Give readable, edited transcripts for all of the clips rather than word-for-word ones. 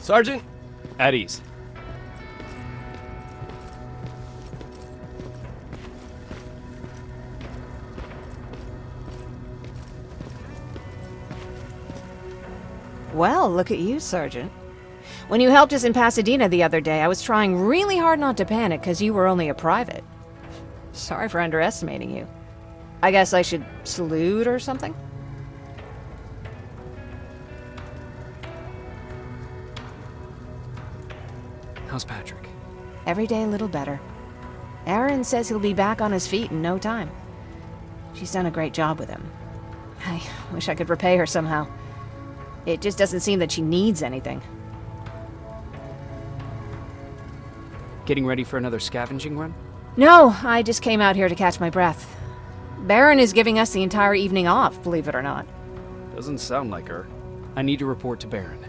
Sergeant, at ease. Well, look at you, Sergeant. When you helped us in Pasadena the other day, I was trying really hard not to panic because you were only a private. Sorry for underestimating you. I guess I should salute or something? How's Patrick? Every day a little better. Aaron says he'll be back on his feet in no time. She's done a great job with him. I wish I could repay her somehow. It just doesn't seem that she needs anything. Getting ready for another scavenging run? No, I just came out here to catch my breath. Baron is giving us the entire evening off, believe it or not. Doesn't sound like her. I need to report to Baron.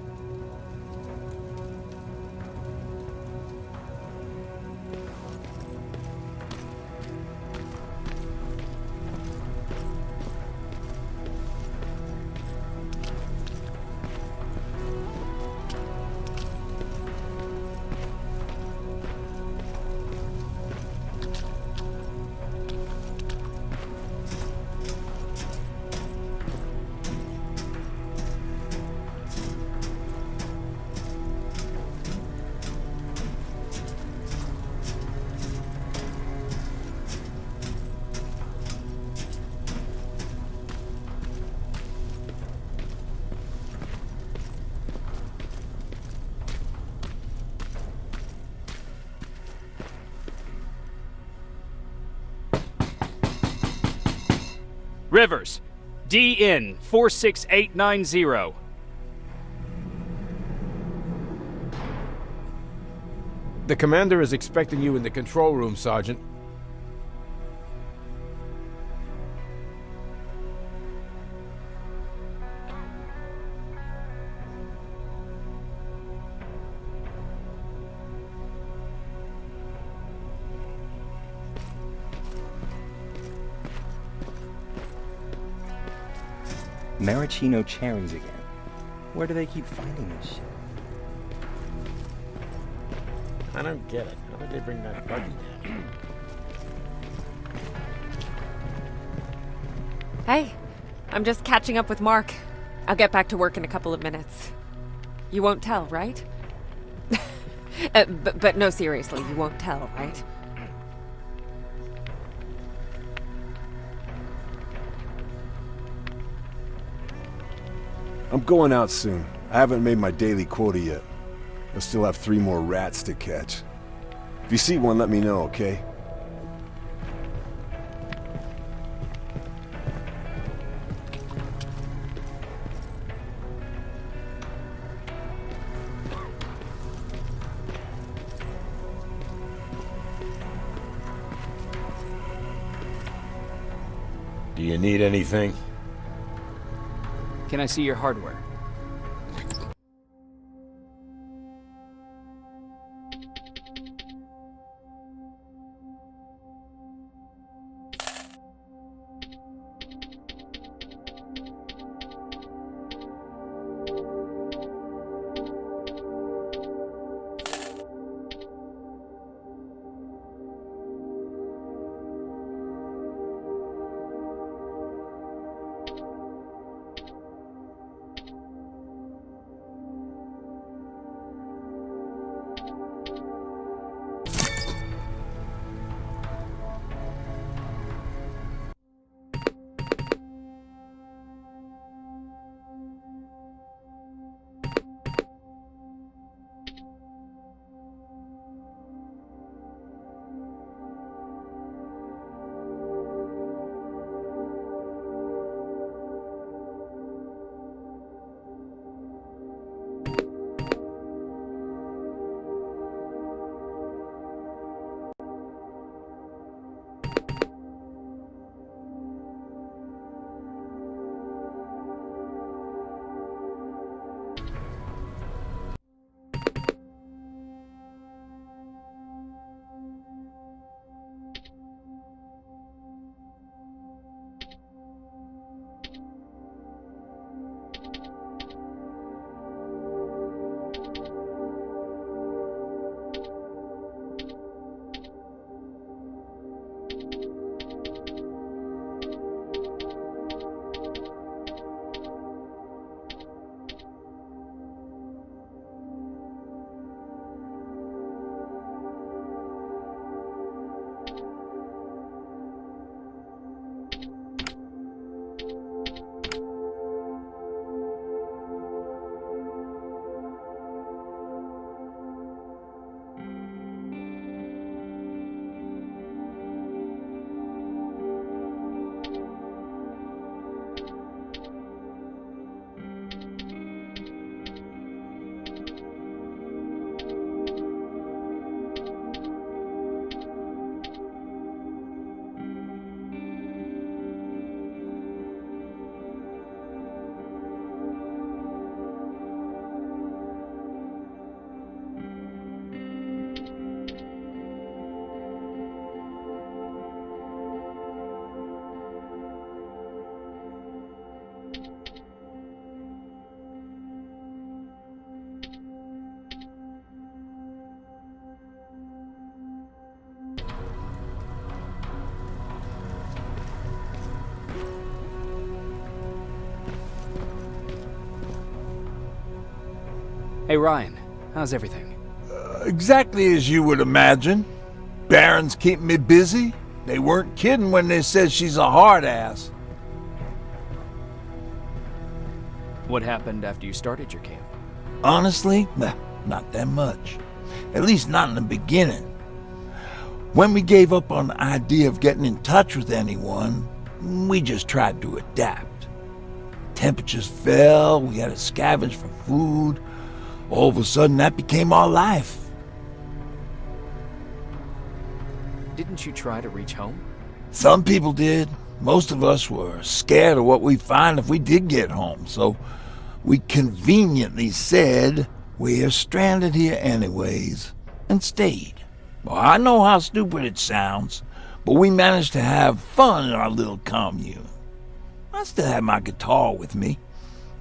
Rivers, DN 46890. The commander is expecting you in the control room, Sergeant. Maraschino cherries again. Where do they keep finding this shit? I don't get it. How did they bring that buggy down? Hey, I'm just catching up with Mark. I'll get back to work in a couple of minutes. You won't tell, right? But no, seriously, you won't tell, right? I'm going out soon. I haven't made my daily quota yet. I still have 3 more rats to catch. If you see one, let me know, okay? Do you need anything? Can I see your hardware? Hey Ryan, how's everything? Exactly as you would imagine. Baron's keeping me busy. They weren't kidding when they said she's a hard ass. What happened after you started your camp? Honestly, not that much. At least not in the beginning. When we gave up on the idea of getting in touch with anyone, we just tried to adapt. Temperatures fell, we had to scavenge for food. All of a sudden, that became our life. Didn't you try to reach home? Some people did. Most of us were scared of what we'd find if we did get home, so we conveniently said we're stranded here anyways, and stayed. Well, I know how stupid it sounds, but we managed to have fun in our little commune. I still have my guitar with me.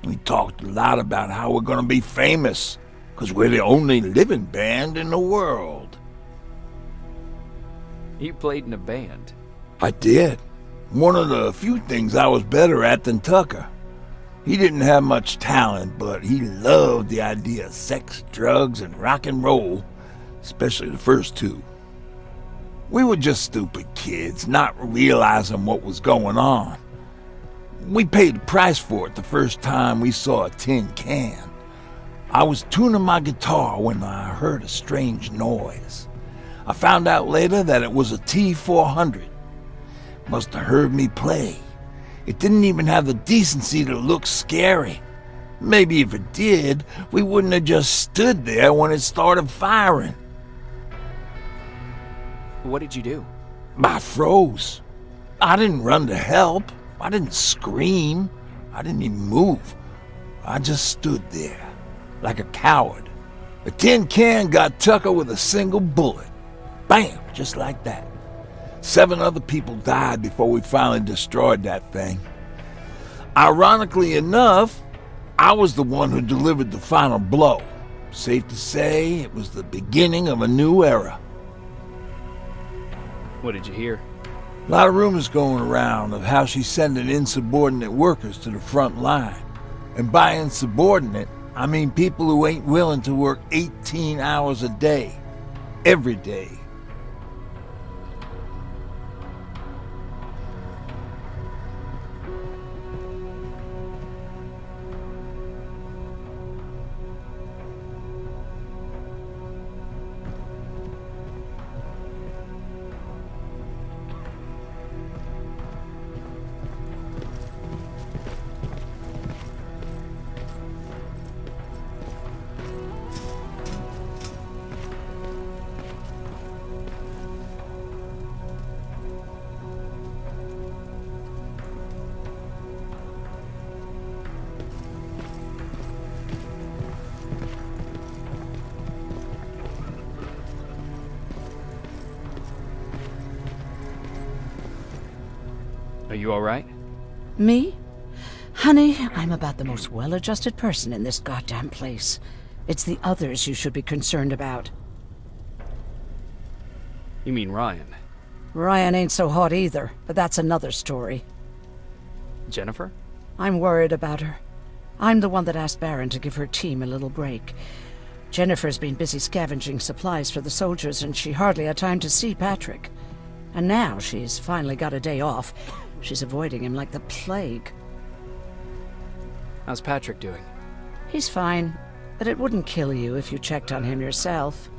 We talked a lot about how we're gonna be famous, because we're the only living band in the world. You played in a band. I did. One of the few things I was better at than Tucker. He didn't have much talent, but he loved the idea of sex, drugs, and rock and roll, especially the first two. We were just stupid kids, not realizing what was going on. We paid the price for it the first time we saw a tin can. I was tuning my guitar when I heard a strange noise. I found out later that it was a T-400. Must have heard me play. It didn't even have the decency to look scary. Maybe if it did, we wouldn't have just stood there when it started firing. What did you do? I froze. I didn't run to help. I didn't scream. I didn't even move. I just stood there, like a coward. The tin can got Tucker with a single bullet. Bam! Just like that. 7 other people died before we finally destroyed that thing. Ironically enough, I was the one who delivered the final blow. Safe to say, it was the beginning of a new era. What did you hear? A lot of rumors going around of how she's sending insubordinate workers to the front line. And by insubordinate, I mean people who ain't willing to work 18 hours a day, every day. Are you alright? Me? Honey, I'm about the most well-adjusted person in this goddamn place. It's the others you should be concerned about. You mean Ryan? Ryan ain't so hot either, but that's another story. Jennifer? I'm worried about her. I'm the one that asked Baron to give her team a little break. Jennifer's been busy scavenging supplies for the soldiers, and she hardly had time to see Patrick. And now she's finally got a day off. She's avoiding him like the plague. How's Patrick doing? He's fine, but it wouldn't kill you if you checked on him yourself.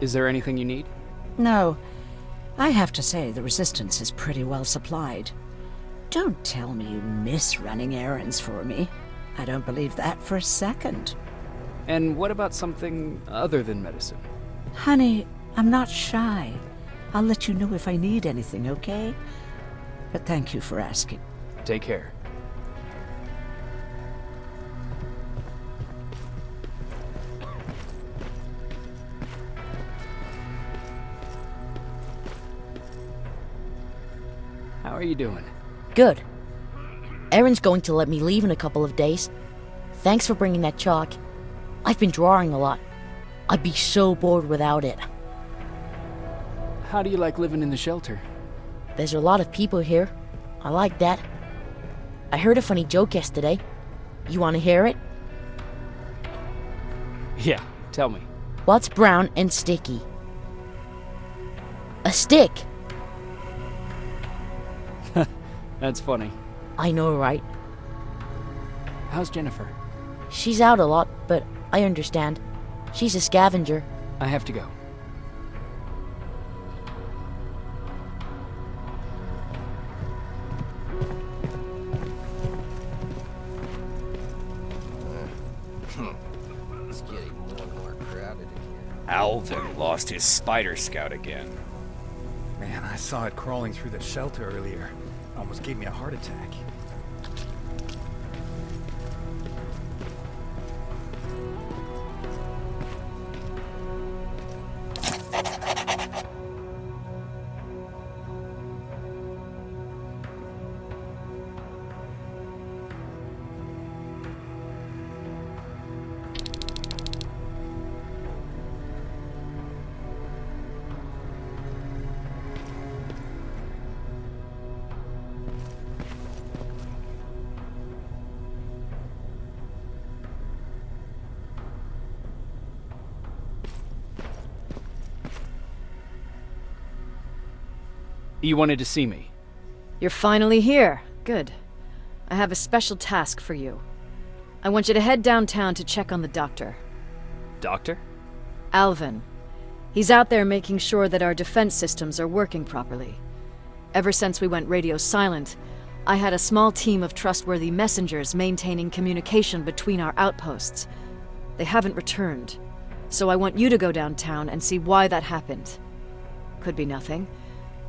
Is there anything you need? No. I have to say the Resistance is pretty well supplied. Don't tell me you miss running errands for me. I don't believe that for a second. And what about something other than medicine? Honey, I'm not shy. I'll let you know if I need anything, okay? But thank you for asking. Take care. How are you doing? Good. Erin's going to let me leave in a couple of days. Thanks for bringing that chalk. I've been drawing a lot. I'd be so bored without it. How do you like living in the shelter? There's a lot of people here. I like that. I heard a funny joke yesterday. You want to hear it? Yeah, tell me. What's brown and sticky? A stick! That's funny. I know, right? How's Jennifer? She's out a lot, but I understand. She's a scavenger. I have to go. It's getting more and more crowded in here. Alvin lost his spider scout again. Man, I saw it crawling through the shelter earlier. Almost gave me a heart attack. You wanted to see me? You're finally here. Good. I have a special task for you. I want you to head downtown to check on the doctor. Doctor? Alvin. He's out there making sure that our defense systems are working properly. Ever since we went radio silent, I had a small team of trustworthy messengers maintaining communication between our outposts. They haven't returned, so I want you to go downtown and see why that happened. Could be nothing,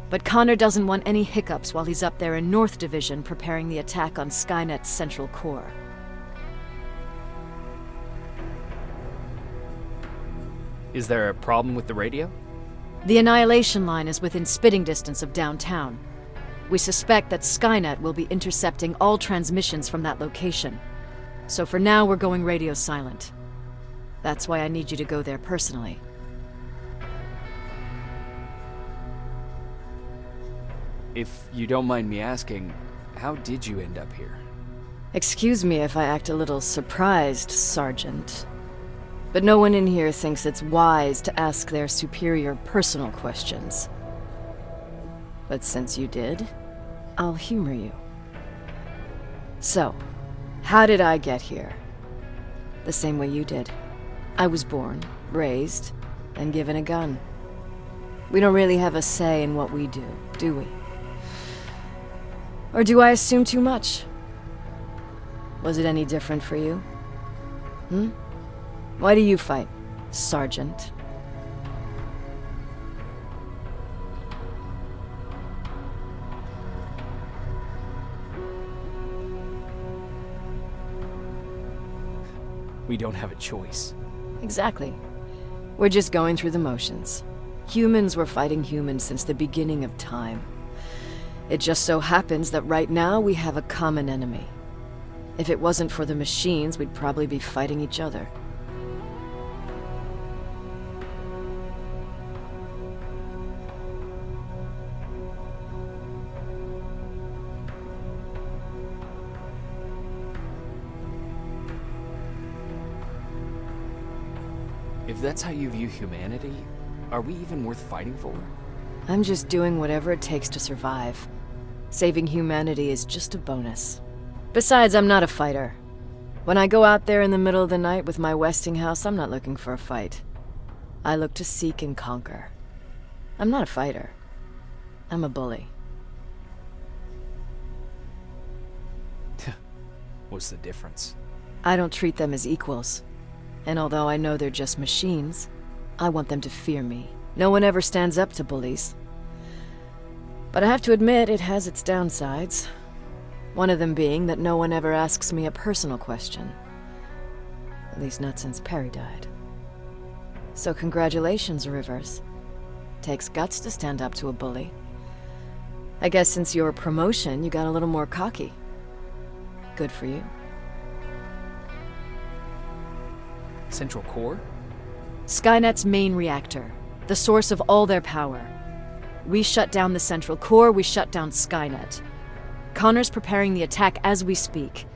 but Connor doesn't want any hiccups while he's up there in North Division preparing the attack on Skynet's central core. Is there a problem with the radio? The Annihilation Line is within spitting distance of downtown. We suspect that Skynet will be intercepting all transmissions from that location. So for now, we're going radio silent. That's why I need you to go there personally. If you don't mind me asking, how did you end up here? Excuse me if I act a little surprised, Sergeant. But no one in here thinks it's wise to ask their superior personal questions. But since you did, I'll humor you. So, how did I get here? The same way you did. I was born, raised, and given a gun. We don't really have a say in what we do we? Or do I assume too much? Was it any different for you? Why do you fight, Sergeant? We don't have a choice. Exactly. We're just going through the motions. Humans were fighting humans since the beginning of time. It just so happens that right now we have a common enemy. If it wasn't for the machines, we'd probably be fighting each other. If that's how you view humanity, are we even worth fighting for? I'm just doing whatever it takes to survive. Saving humanity is just a bonus. Besides, I'm not a fighter. When I go out there in the middle of the night with my Westinghouse, I'm not looking for a fight. I look to seek and conquer. I'm not a fighter. I'm a bully. What's the difference? I don't treat them as equals. And although I know they're just machines, I want them to fear me. No one ever stands up to bullies. But I have to admit, it has its downsides. One of them being that no one ever asks me a personal question. At least not since Perry died. So congratulations, Rivers. Takes guts to stand up to a bully. I guess since your promotion, you got a little more cocky. Good for you. Central Core? Skynet's main reactor. The source of all their power. We shut down the Central Core, we shut down Skynet. Connor's preparing the attack as we speak.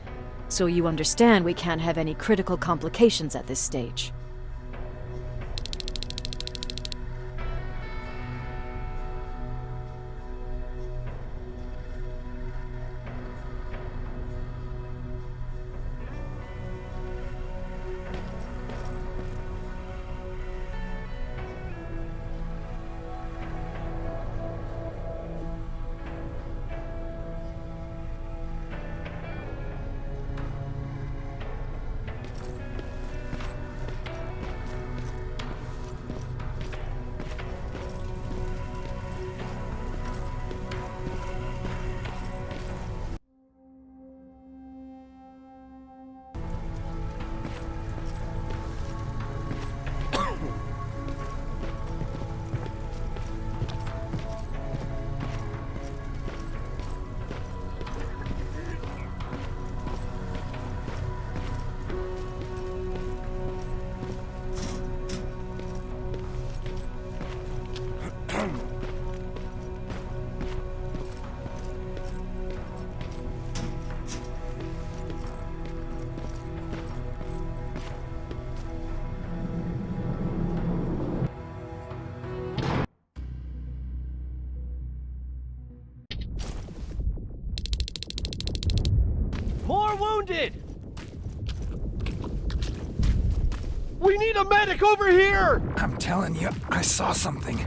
So you understand we can't have any critical complications at this stage. wounded! We need a medic over here! I'm telling you, I saw something.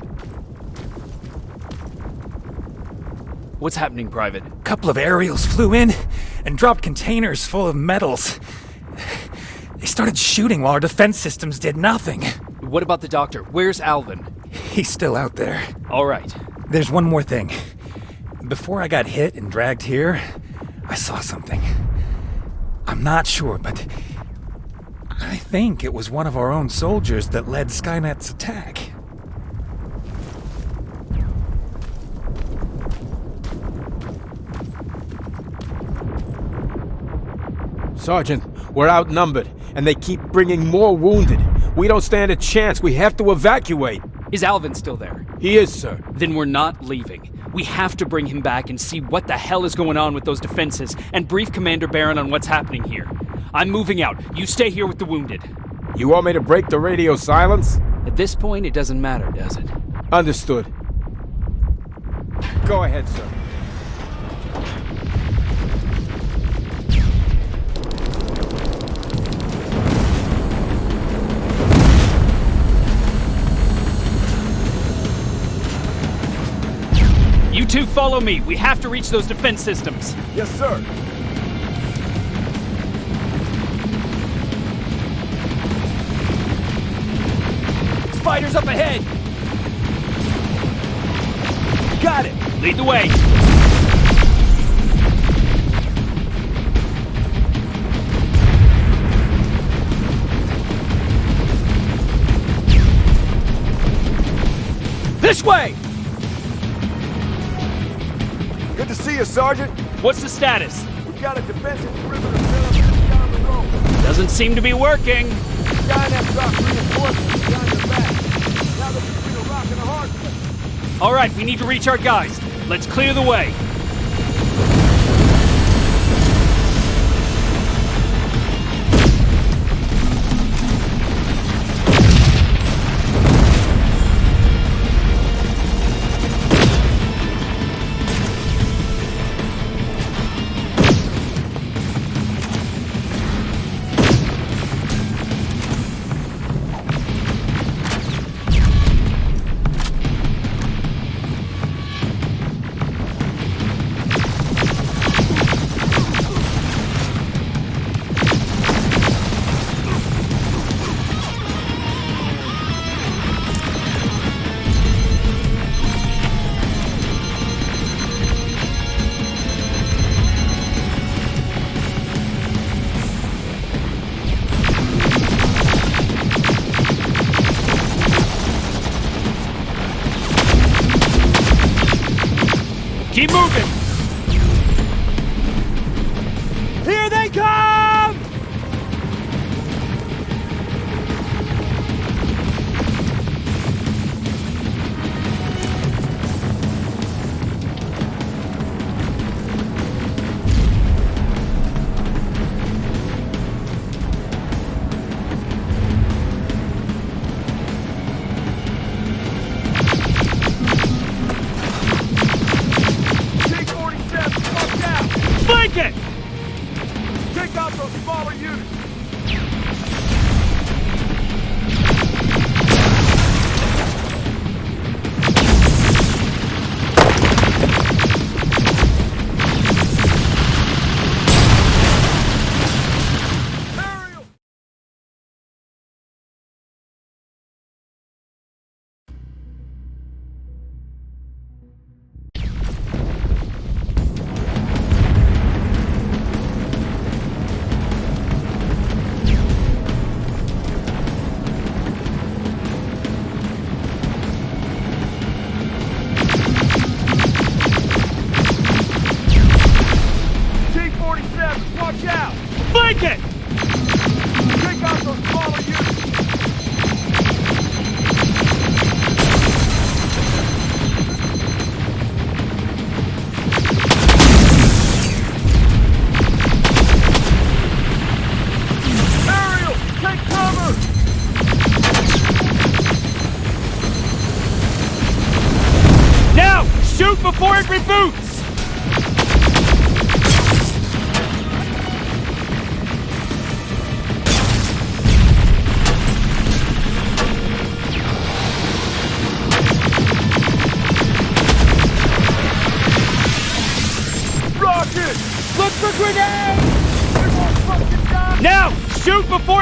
What's happening, Private? A couple of aerials flew in and dropped containers full of metals. They started shooting while our defense systems did nothing. What about the doctor? Where's Alvin? He's still out there. All right. There's one more thing. Before I got hit and dragged here, I saw something. I'm not sure, but I think it was one of our own soldiers that led Skynet's attack. Sergeant, we're outnumbered, and they keep bringing more wounded. We don't stand a chance. We have to evacuate. Is Alvin still there? He is, sir. Then we're not leaving. We have to bring him back and see what the hell is going on with those defenses and brief Commander Barron on what's happening here. I'm moving out. You stay here with the wounded. You want me to break the radio silence? At this point, it doesn't matter, does it? Understood. Go ahead, sir. You two follow me. We have to reach those defense systems. Yes, sir. Spiders up ahead! Got it! Lead the way! This way! Good to see you, Sergeant. What's the status? We've got a defensive perimeter set up down the road. Doesn't seem to be working. Skynet dropped reinforcements behind the back. Now they're between a rock and a hard place. All right, we need to reach our guys. Let's clear the way. Keep moving! Here they come! It! Take out those smaller units! Watch out! Flank it! Take out those smaller units! Aerial, take cover! Now! Shoot before it reboots!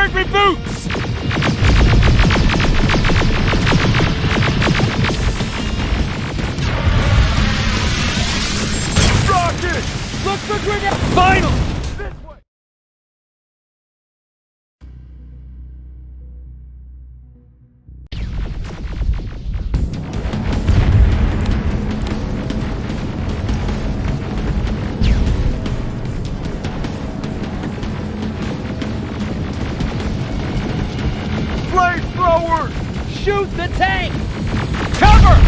Bring me boots! Rocket! Look for grenade! Finally! This way! Flamethrowers! Shoot the tank! Cover!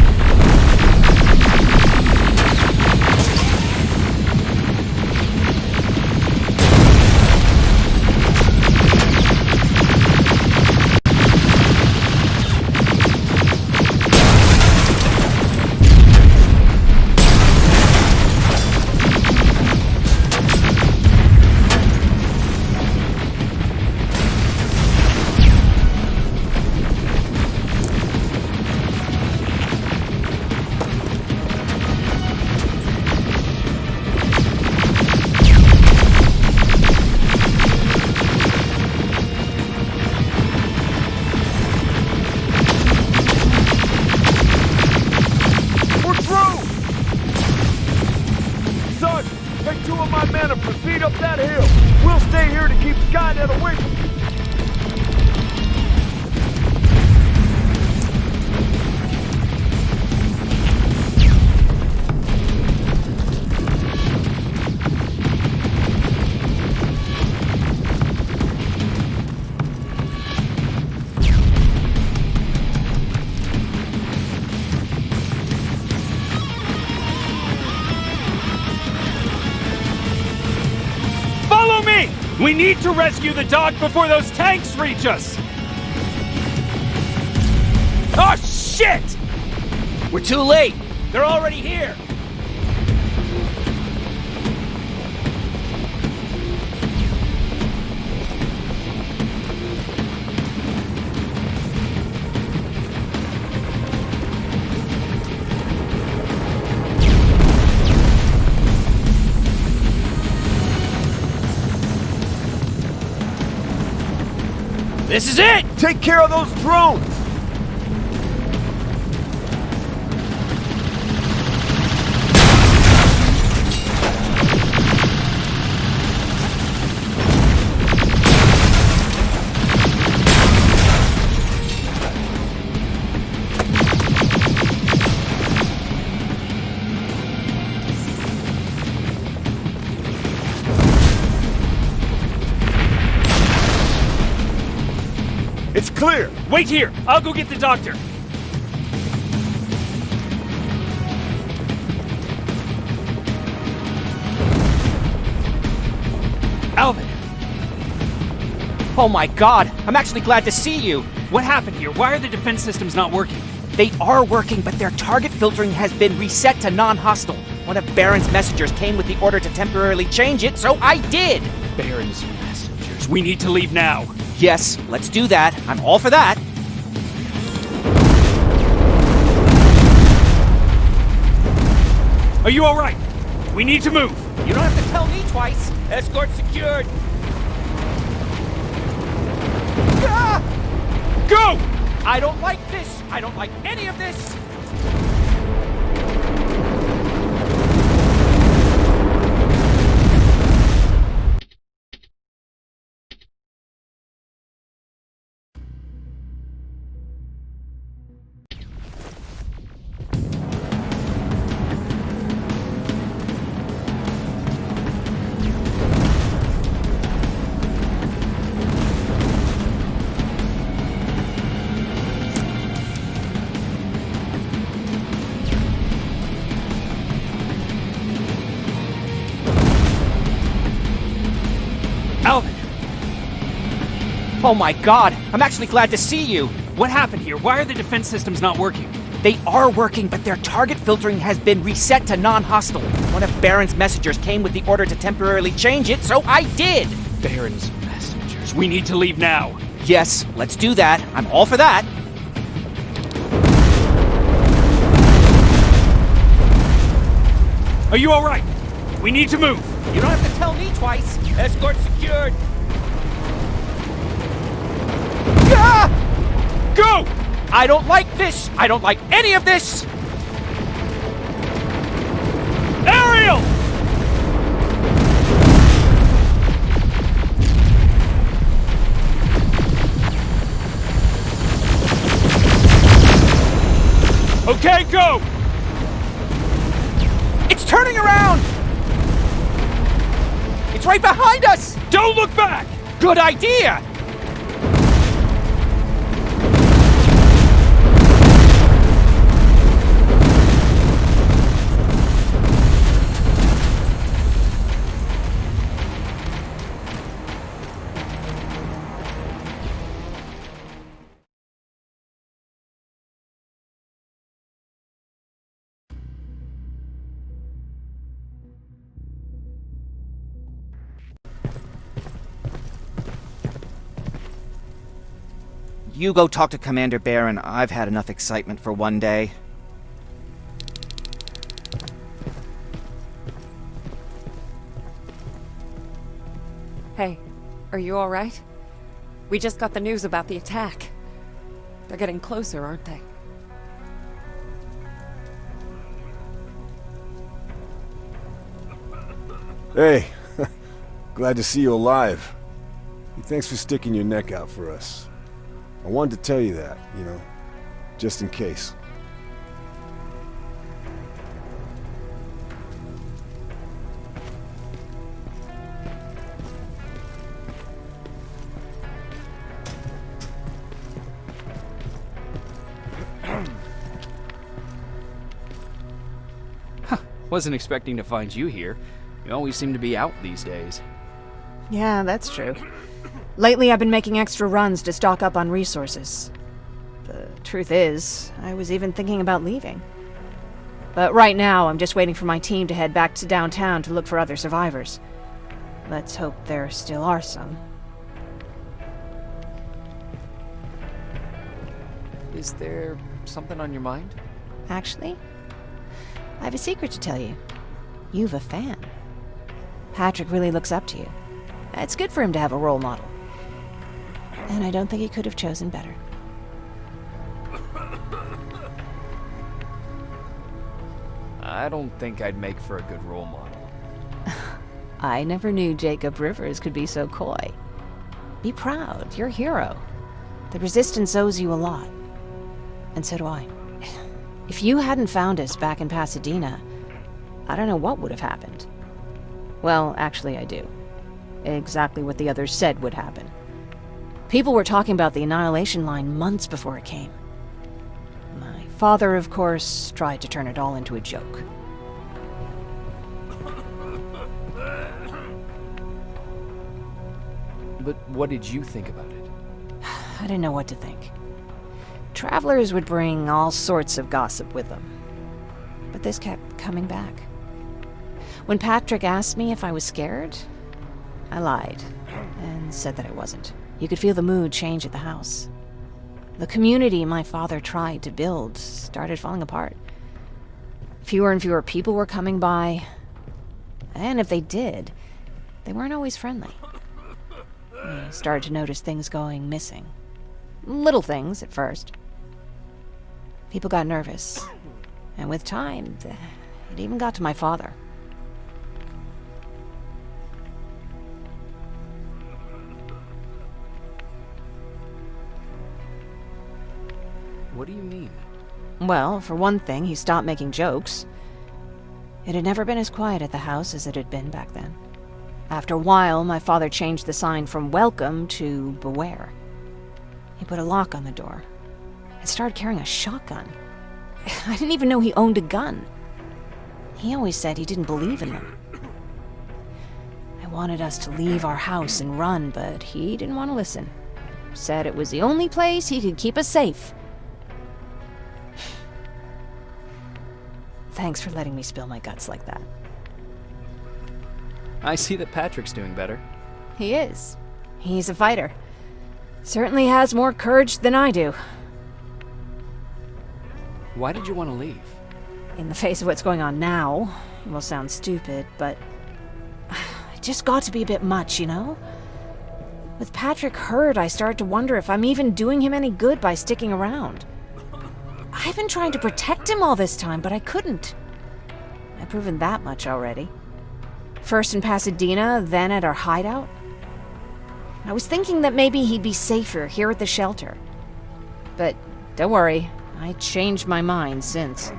Proceed up that hill. We'll stay here to keep Skynet away from you. We need to rescue the dog before those tanks reach us! Oh, shit! We're too late! They're already here! This is it! Take care of those drones! It's clear! Wait here! I'll go get the doctor! Alvin! Oh my god, I'm actually glad to see you! What happened here? Why are the defense systems not working? They are working, but their target filtering has been reset to non-hostile. One of Baron's messengers came with the order to temporarily change it, so I did! Baron's messengers. We need to leave now. Yes, let's do that. I'm all for that. Are you alright? We need to move. You don't have to tell me twice. Escort secured. Ah! Go! I don't like this. I don't like any of this. Alvin! Oh my god, I'm actually glad to see you! What happened here? Why are the defense systems not working? They are working, but their target filtering has been reset to non-hostile. One of Baron's messengers came with the order to temporarily change it, so I did! Baron's messengers. We need to leave now. Yes, let's do that. I'm all for that. Are you alright? We need to move. You don't have to tell me twice. Escort secured. I don't like this! I don't like any of this! Ariel! Okay, go! It's turning around! It's right behind us! Don't look back! Good idea! You go talk to Commander Barron. I've had enough excitement for one day. Hey, are you alright? We just got the news about the attack. They're getting closer, aren't they? Hey, glad to see you alive. And thanks for sticking your neck out for us. I wanted to tell you that, you know, just in case. Wasn't expecting to find you here. You always seem to be out these days. Yeah, that's true. Lately, I've been making extra runs to stock up on resources. The truth is, I was even thinking about leaving. But right now, I'm just waiting for my team to head back to downtown to look for other survivors. Let's hope there still are some. Is there something on your mind? Actually, I have a secret to tell you. You've a fan. Patrick really looks up to you. It's good for him to have a role model. And I don't think he could have chosen better. I don't think I'd make for a good role model. I never knew Jacob Rivers could be so coy. Be proud, you're a hero. The Resistance owes you a lot. And so do I. If you hadn't found us back in Pasadena, I don't know what would have happened. Well, actually I do. Exactly what the others said would happen. People were talking about the Annihilation Line months before it came. My father, of course, tried to turn it all into a joke. But what did you think about it? I didn't know what to think. Travelers would bring all sorts of gossip with them. But this kept coming back. When Patrick asked me if I was scared, I lied and said that I wasn't. You could feel the mood change at the house. The community my father tried to build started falling apart. Fewer and fewer people were coming by, and if they did, they weren't always friendly. I started to notice things going missing. Little things at first. People got nervous, and with time, it even got to my father. What do you mean? Well, for one thing, he stopped making jokes. It had never been as quiet at the house as it had been back then. After a while, my father changed the sign from welcome to beware. He put a lock on the door and started carrying a shotgun. I didn't even know he owned a gun. He always said he didn't believe in them. I wanted us to leave our house and run, but he didn't want to listen. Said it was the only place he could keep us safe. Thanks for letting me spill my guts like that. I see that Patrick's doing better. He is. He's a fighter. Certainly has more courage than I do. Why did you want to leave? In the face of what's going on now, it will sound stupid, but it just got to be a bit much, you know? With Patrick hurt, I started to wonder if I'm even doing him any good by sticking around. I've been trying to protect him all this time, but I couldn't. I've proven that much already. First in Pasadena, then at our hideout. I was thinking that maybe he'd be safer here at the shelter. But don't worry, I changed my mind since.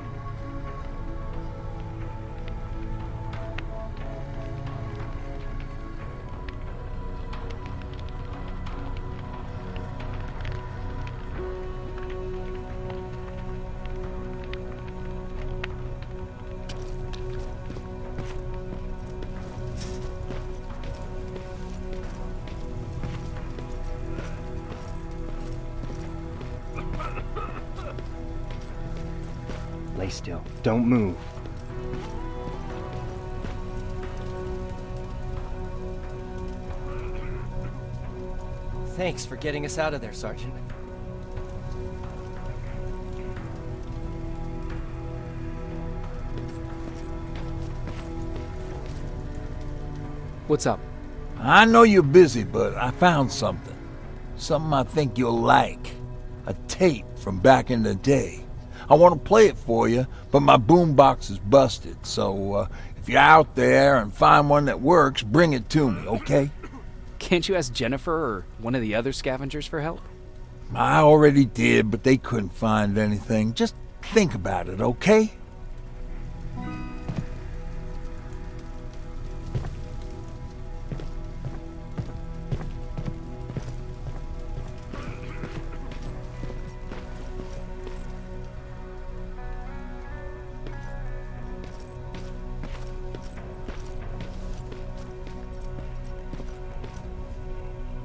Lay still. Don't move. Thanks for getting us out of there, Sergeant. What's up? I know you're busy, but I found something. Something I think you'll like. A tape from back in the day. I want to play it for you, but my boombox is busted, so if you're out there and find one that works, bring it to me, okay? Can't you ask Jennifer or one of the other scavengers for help? I already did, but they couldn't find anything. Just think about it, okay?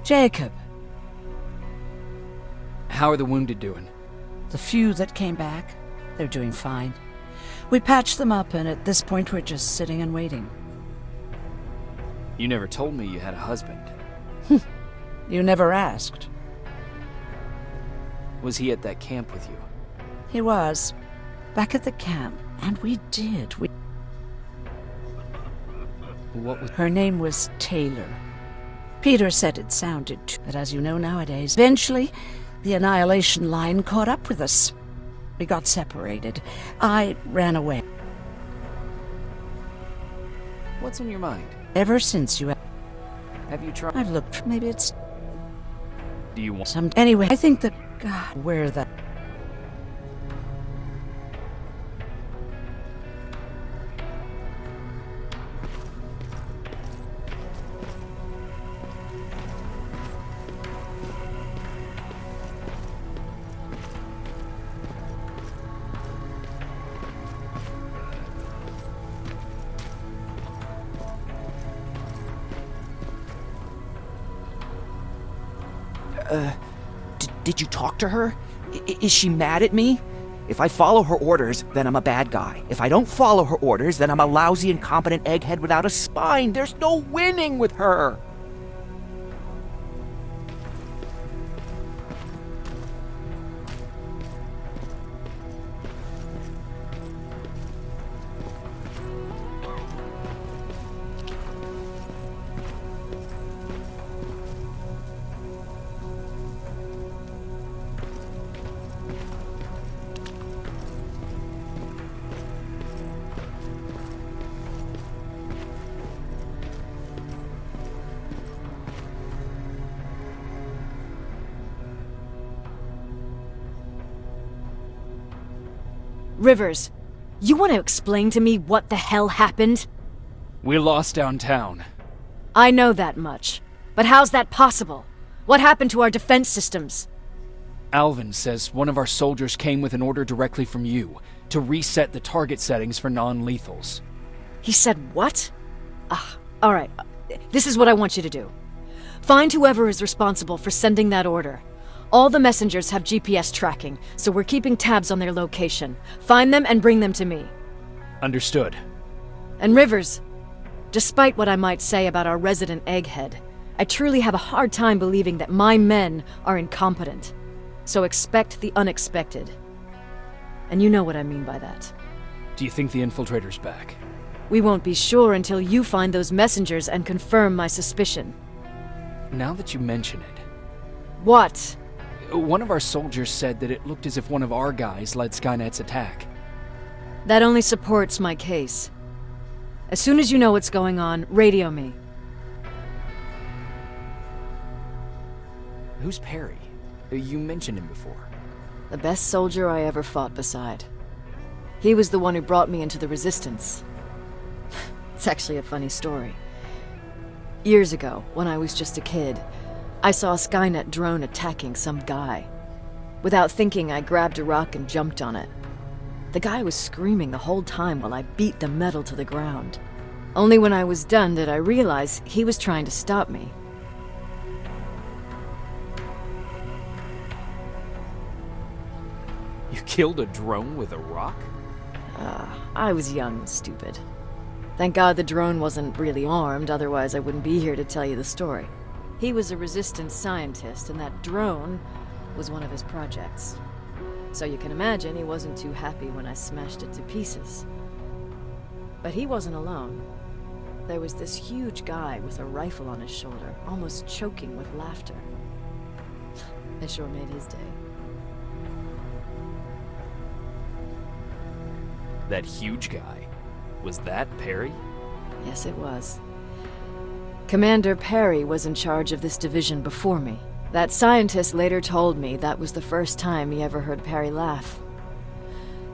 Jacob. How are the wounded doing? The few that came back, they're doing fine. We patched them up, and at this point we're just sitting and waiting. You never told me you had a husband. You never asked. Was he at that camp with you? He was. Back at the camp, and we did. What was... Her name was Taylor. Peter said it sounded too, but as you know nowadays, eventually the Annihilation Line caught up with us. We got separated. I ran away. What's on your mind? Ever since you... Have you tried... I've looked. Maybe it's... Do you want... some... Anyway, I think that... God, where the... Did you talk to her? Is she mad at me? If I follow her orders, then I'm a bad guy. If I don't follow her orders, then I'm a lousy, incompetent egghead without a spine. There's no winning with her. Rivers, you want to explain to me what the hell happened? We lost downtown. I know that much. But how's that possible? What happened to our defense systems? Alvin says one of our soldiers came with an order directly from you to reset the target settings for non-lethals. He said what? Alright. This is what I want you to do. Find whoever is responsible for sending that order. All the messengers have GPS tracking, so we're keeping tabs on their location. Find them and bring them to me. Understood. And Rivers, despite what I might say about our resident egghead, I truly have a hard time believing that my men are incompetent. So expect the unexpected. And you know what I mean by that. Do you think the infiltrator's back? We won't be sure until you find those messengers and confirm my suspicion. Now that you mention it... What? One of our soldiers said that it looked as if one of our guys led Skynet's attack. That only supports my case. As soon as you know what's going on, radio me. Who's Perry? You mentioned him before. The best soldier I ever fought beside. He was the one who brought me into the Resistance. It's actually a funny story. Years ago, when I was just a kid, I saw a Skynet drone attacking some guy. Without thinking, I grabbed a rock and jumped on it. The guy was screaming the whole time while I beat the metal to the ground. Only when I was done did I realize he was trying to stop me. You killed a drone with a rock? I was young and stupid. Thank God the drone wasn't really armed, otherwise I wouldn't be here to tell you the story. He was a Resistance scientist, and that drone was one of his projects. So you can imagine he wasn't too happy when I smashed it to pieces. But he wasn't alone. There was this huge guy with a rifle on his shoulder, almost choking with laughter. I sure made his day. That huge guy. Was that Perry? Yes, it was. Commander Perry was in charge of this division before me. That scientist later told me that was the first time he ever heard Perry laugh.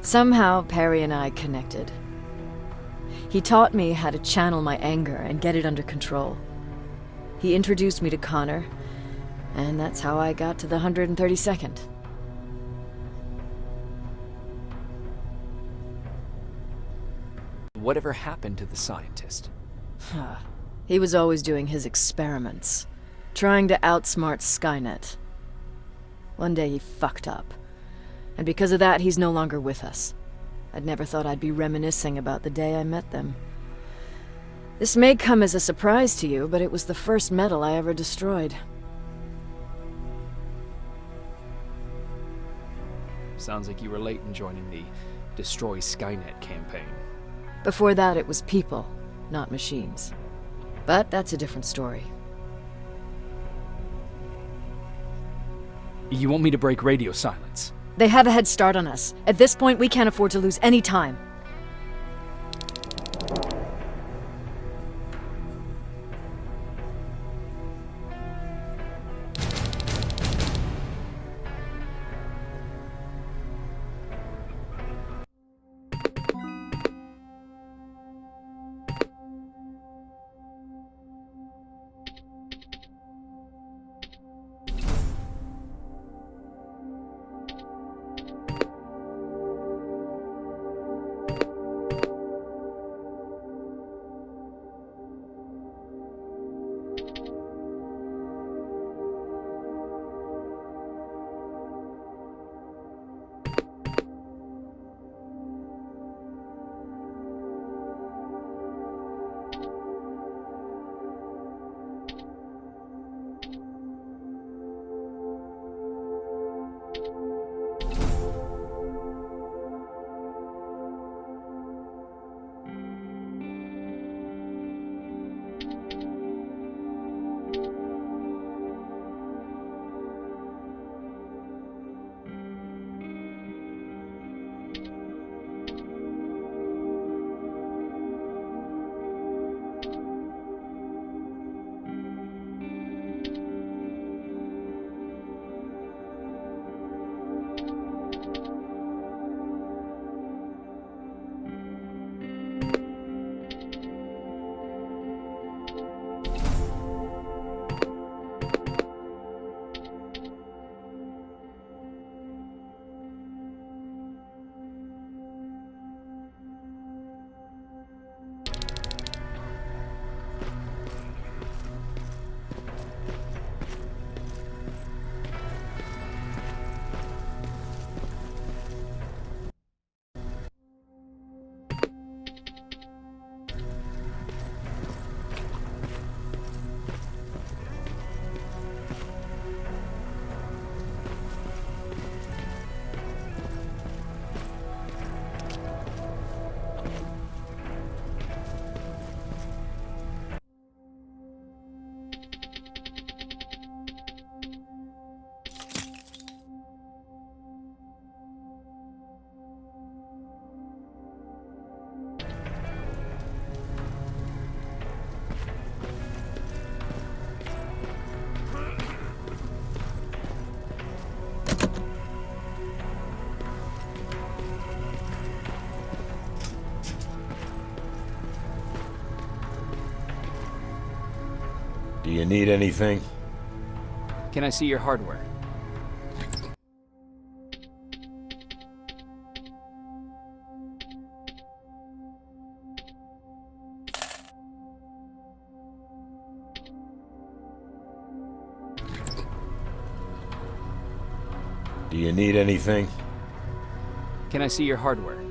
Somehow, Perry and I connected. He taught me how to channel my anger and get it under control. He introduced me to Connor, and that's how I got to the 132nd. Whatever happened to the scientist? He was always doing his experiments, trying to outsmart Skynet. One day he fucked up, and because of that he's no longer with us. I'd never thought I'd be reminiscing about the day I met them. This may come as a surprise to you, but it was the first metal I ever destroyed. Sounds like you were late in joining the Destroy Skynet campaign. Before that, it was people, not machines. But that's a different story. You want me to break radio silence? They have a head start on us. At this point, we can't afford to lose any time. Do you need anything? Can I see your hardware? Do you need anything? Can I see your hardware?